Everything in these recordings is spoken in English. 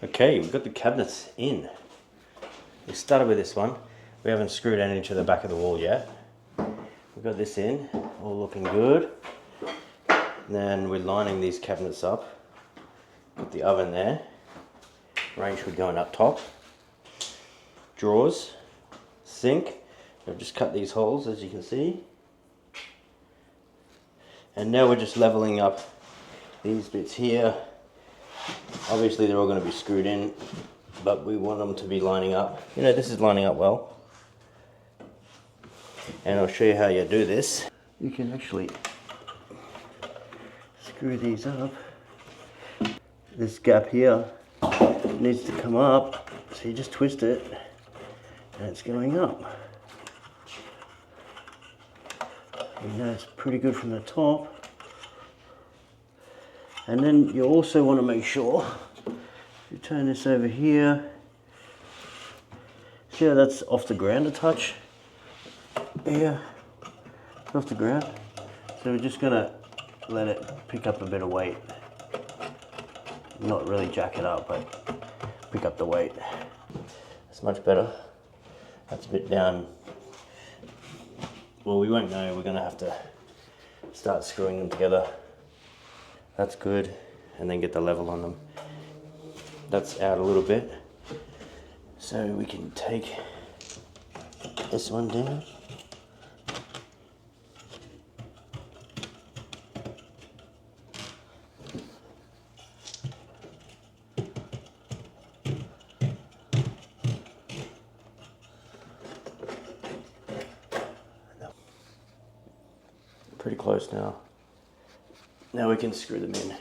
Okay, we've got the cabinets in. We started with this one. We haven't screwed any to the back of the wall yet. We've got this in, all looking good. And then we're lining these cabinets up. Got the oven there. Range hood going up top. Drawers, sink. I've just cut these holes, as you can see. And now we're just leveling up these bits here. Obviously they're all going to be screwed in, but we want them to be lining up. You know, this is lining up well. And I'll show you how you do this. You can actually screw these up. This gap here needs to come up, so you just twist it and it's going up. And that's pretty good from the top. And then you also want to make sure, you turn this over here, see how that's off the ground a touch? Here, it's off the ground. So we're just going to let it pick up a bit of weight. Not really jack it up, but pick up the weight. That's much better. That's a bit down. Well, we won't know, we're going to have to start screwing them together. That's good, and then get the level on them. That's out a little bit, so we can take this one down. Pretty close now. Now we can screw them in.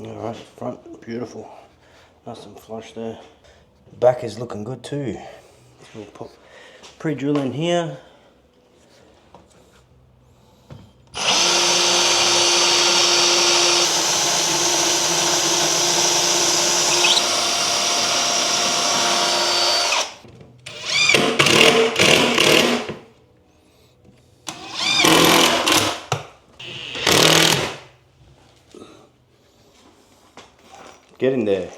Alright, front, beautiful. Nice and flush there. Back is looking good too. So we'll pop pre-drill in here. Getting there.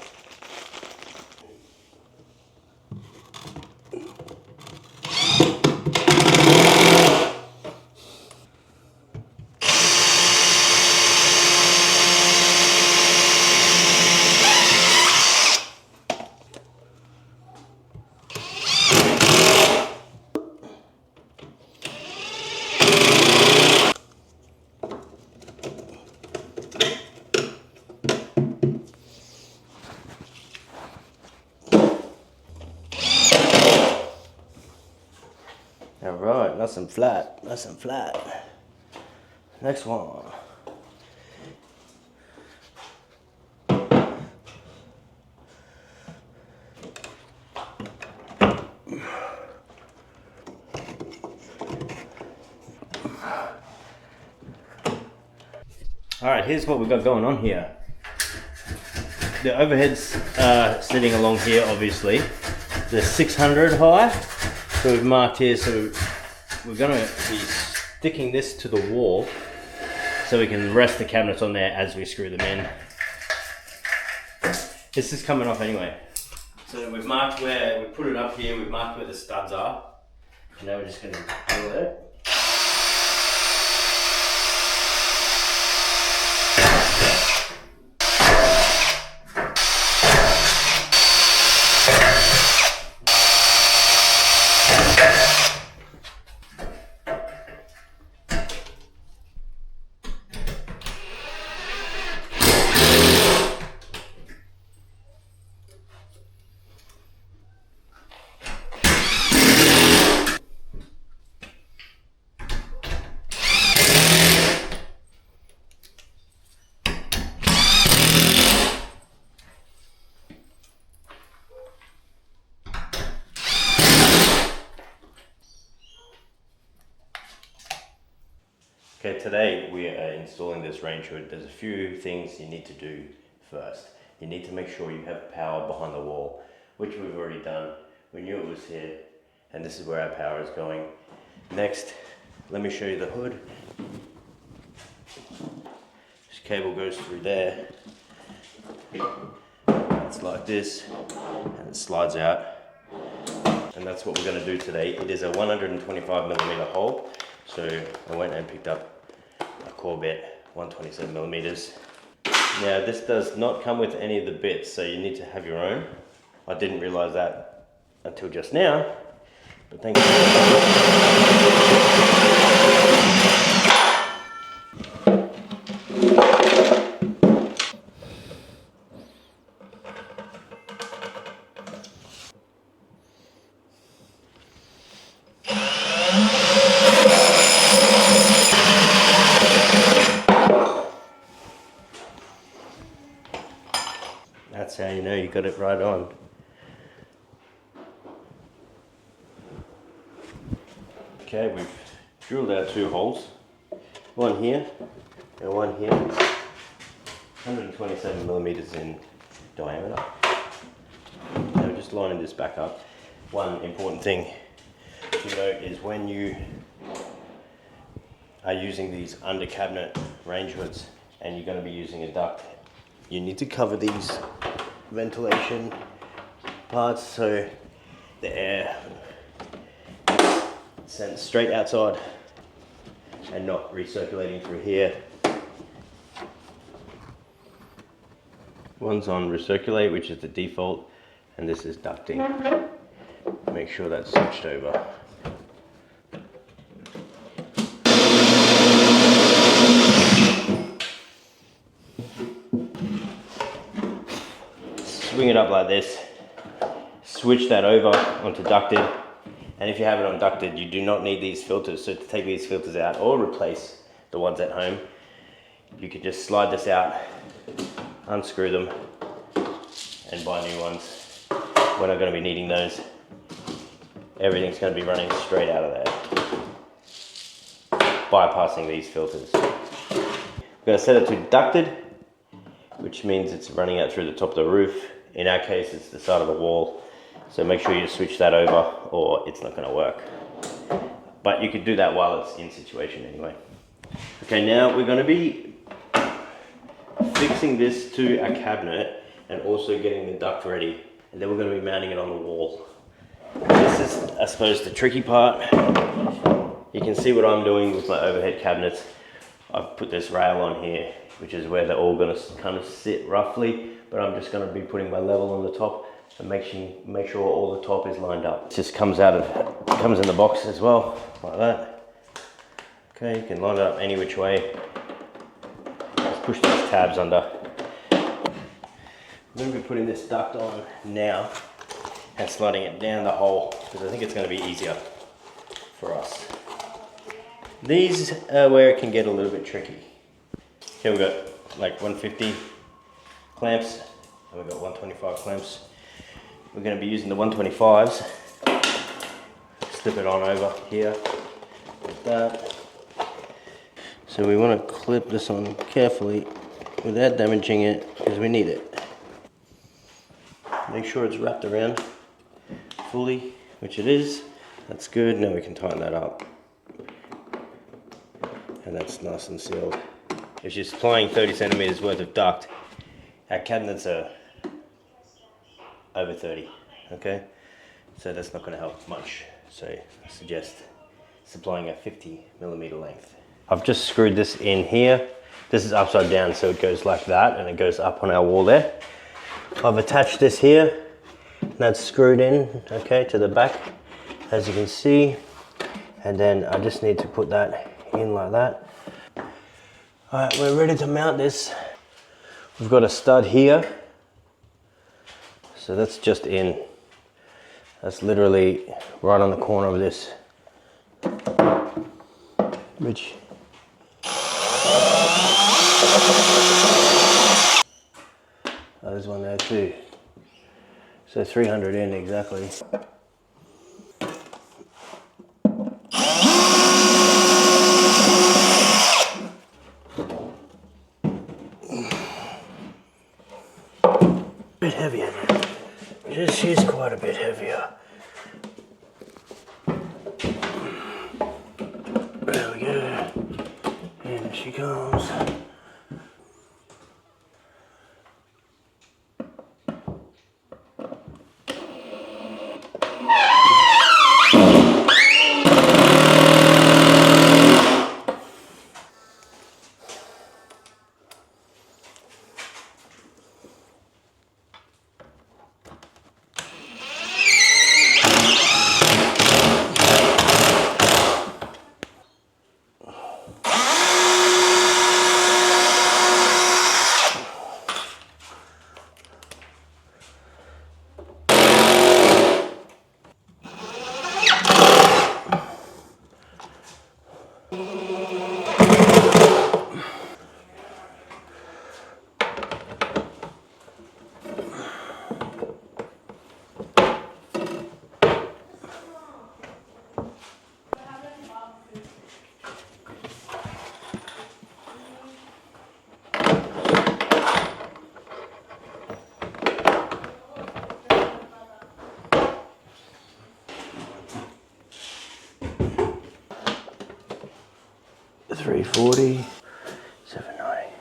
Alright, nice and flat, nice and flat. Next one. Alright, here's what we've got going on here. The overhead's sitting along here, obviously. They're 600 high. So we've marked here, so we're going to be sticking this to the wall so we can rest the cabinets on there as we screw them in. This is coming off anyway. So we've marked where, we put it up here, we've marked where the studs are. And now we're just going to drill it. Okay, today we are installing this range hood. There's a few things you need to do first. You need to make sure you have power behind the wall, which we've already done. We knew it was here, and this is where our power is going. Next, let me show you the hood. This cable goes through there. It's like this, and it slides out. And that's what we're going to do today. It is a 125mm hole, so I went and picked up a Corvette 127mm. Now this does not come with any of the bits, so you need to have your own. I didn't realize that until just now, but thank you. That's how you know you got it right on. Okay, we've drilled our two holes. One here and one here. 127mm in diameter. Now we're just lining this back up. One important thing to note is when you are using these under cabinet range hoods and you're going to be using a duct, you need to cover these ventilation parts so the air is sent straight outside and not recirculating through here. One's on recirculate, which is the default, and this is ducting. Make sure that's switched over. Swing it up like this, switch that over onto ducted, and if you have it on ducted, you do not need these filters. So to take these filters out or replace the ones at home, you can just slide this out, unscrew them, and buy new ones. We're not going to be needing those. Everything's going to be running straight out of there, bypassing these filters. We're going to set it to ducted, which means it's running out through the top of the roof. In our case, it's the side of the wall. So make sure you switch that over or it's not going to work. But you could do that while it's in situation anyway. Okay, now we're going to be fixing this to our cabinet and also getting the duct ready. And then we're going to be mounting it on the wall. This is, I suppose, the tricky part. You can see what I'm doing with my overhead cabinets. I've put this rail on here, which is where they're all going to kind of sit roughly, but I'm just going to be putting my level on the top and make sure all the top is lined up. It just comes in the box as well, like that. Okay, you can line it up any which way. Just push these tabs under. I'm going to be putting this duct on now and sliding it down the hole because I think it's going to be easier for us. These are where it can get a little bit tricky. Here we've got like 150 clamps and we've got 125 clamps. We're going to be using the 125s. Slip it on over here like that. So we want to clip this on carefully without damaging it because we need it. Make sure it's wrapped around fully, which it is. That's good. Now we can tighten that up. And that's nice and sealed. If you're supplying 30cm worth of duct, our cabinets are over 30, okay? So that's not going to help much. So I suggest supplying a 50mm length. I've just screwed this in here. This is upside down, so it goes like that and it goes up on our wall there. I've attached this here. That's screwed in, okay, to the back, as you can see. And then I just need to put that in like that. All right, we're ready to mount this. We've got a stud here. So that's just in. That's literally right on the corner of this. Which there's one there too. So 300 in exactly. bit heavier now. She's quite a bit heavier. There we go. And she comes. $340, $790.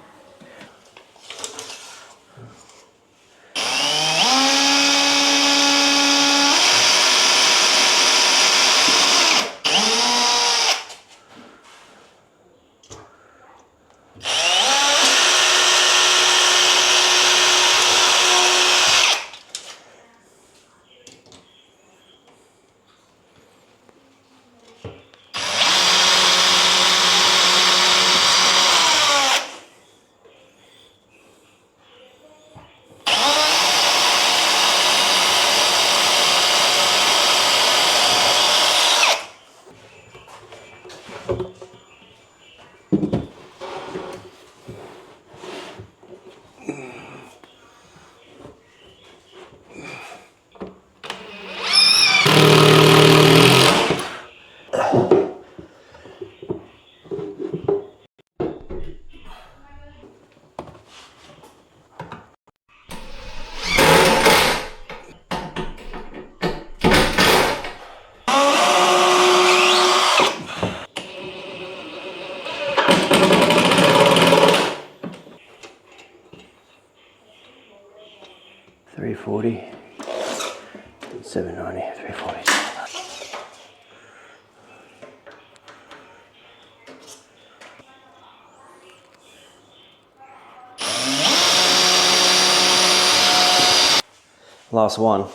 $340, $790, $340. Last one.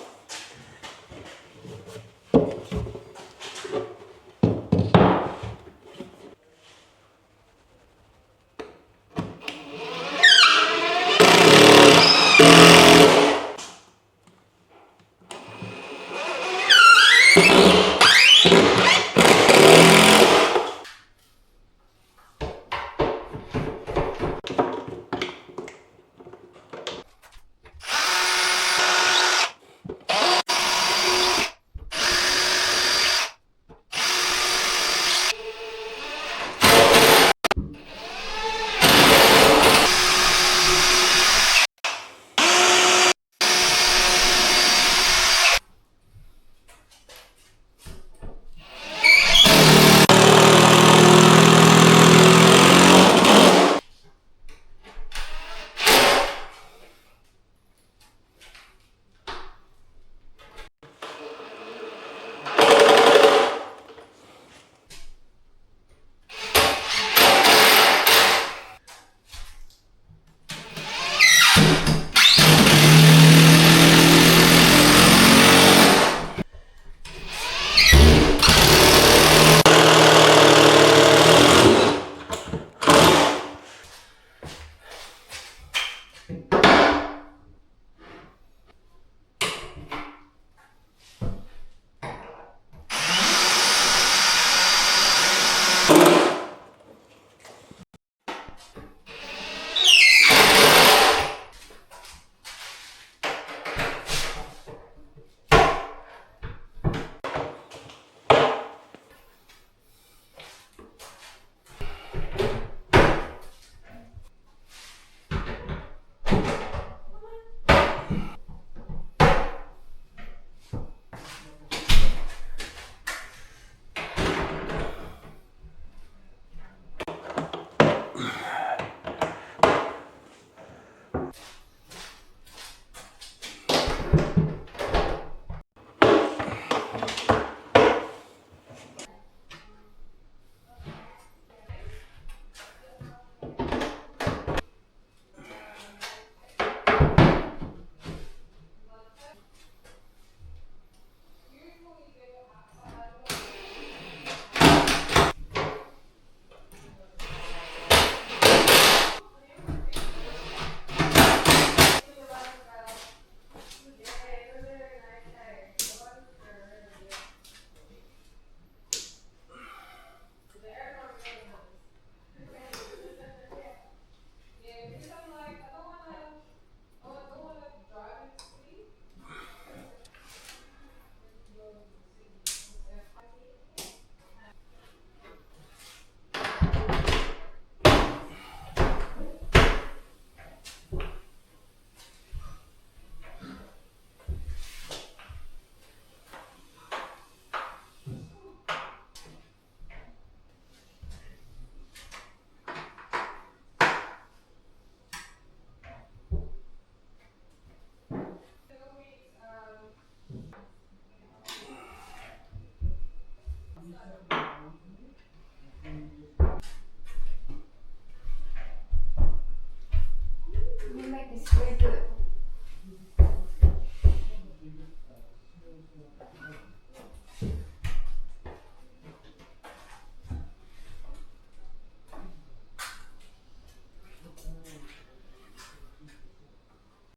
He squeezed it